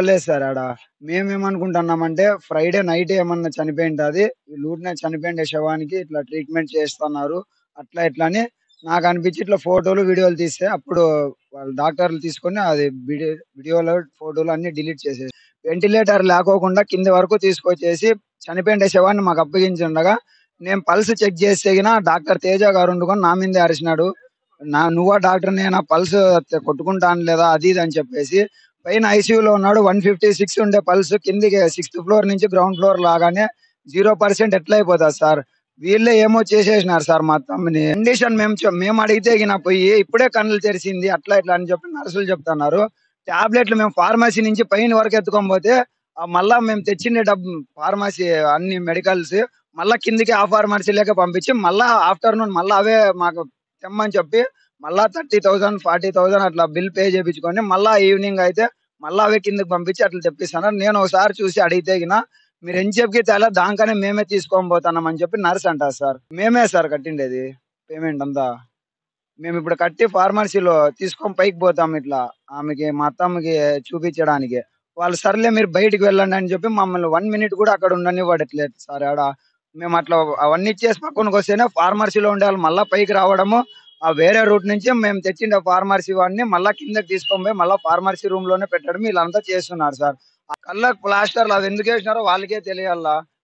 లేదు సార్ ఆడ. మేమేమనుకుంటున్నామంటే Friday night ఏమన్నా చనిపోయుంటది. ఊరినే చనిపోయిండే శవానికి ఇట్లా ట్రీట్‌మెంట్ చేస్తన్నారు. అట్లా ఇట్లా అని నాకనిపించి ఇట్లా ఫోటోలు, వీడియోలు తీస్తే అప్పుడు వాళ్ళు డాక్టర్లు తీసుకొని అది వీడియోలు, ఫోటోలు అన్నీ డిలీట్ చేసేసి వెంటిలేటర్ లేకోకుండా కింది వరకు తీసుకొచ్చేసి చనిపోయిండే శవాన్ని మాకు అప్పగించుండగా నేను పల్స్ చెక్ చేస్తే గిన డాక్టర్ తేజ గారు ఉండుకొని నా మీదే అరిసినాడు. "నువ్వా డాక్టర్ నేనా పల్స్ కొట్టుకుంటాను లేదా" అది ఇది అని చెప్పేసి పైన ఐసీయూలో ఉన్నాడు. 156 ఉండే పల్స్ కిందికి సిక్స్త్ ఫ్లోర్ నుంచి గ్రౌండ్ ఫ్లోర్ లాగానే 0% ఎట్లా అయిపోతది సార్? వీళ్ళే ఏమో చేసేసినారు సార్ మా తమ్ముని. కండిషన్ మేము అడిగితే గిన పోయి ఇప్పుడే కన్నులు తెరిసింది అట్లా ఇట్లా అని చెప్పి నర్సులు చెప్తున్నారు. టాబ్లెట్లు మేము ఫార్మసీ నుంచి పైన వరకు ఎత్తుకొని పోతే మళ్ళా మేము తెచ్చిండే ఫార్మసీ అన్ని మెడికల్స్ మళ్ళా కిందికి ఆ ఫార్మసీలోకే పంపించి మళ్ళా ఆఫ్టర్‌నూన్ మళ్ళా అవే మాకు తెమ్మని చెప్పి మళ్ళా 30,000, 40,000 అట్లా బిల్ పే చేపించుకొని మళ్ళా ఈవినింగ్ అయితే మళ్ళా అవే కిందకి పంపించి అట్లా తెప్పిస్తన్నారు. నేను ఒకసారి చూసి అడిగితే గిన మీరు ఎంతసేపుకి తేలే దానికనే మేమే తీసుకొని పోతున్నాం అని చెప్పి నర్స్ అంటాది సార్. మేమే సార్ కట్టిండేది పేమెంట్ అంతా. మేమిప్పుడు కట్టి ఫార్మసీలో తీసుకొని పైకి పోతాం ఇట్లా ఆమెకి మా అత్తమ్మకి చూపించడానికి. వాళ్ళు సర్లే మీరు బయటికి వెళ్ళండి అని చెప్పి మమ్మల్ని 1 మినిట్ కూడా అక్కడ ఉండనివ్వట్లేదు సార్ ఆడ. మేము అట్లా అవన్నీ ఇచ్చేసి పక్కనకొస్తేనే ఫార్మసీలో ఉండేవాళ్ళు మళ్ళా పైకి రావడము. వేరే రూట్ నుంచి మేము తెచ్చిండే ఫార్మసీ వాడిని మళ్ళా కిందకి తీసుకొని పోయి మళ్ళా ఫార్మసీ రూమ్‌లోనే పెట్టడం వీళ్ళంతా చేస్తున్నారు సార్. ఆ కళ్ళకి ప్లాస్టర్‌లు అవి ఎందుకేసినారో వాళ్ళకే తెలియాల.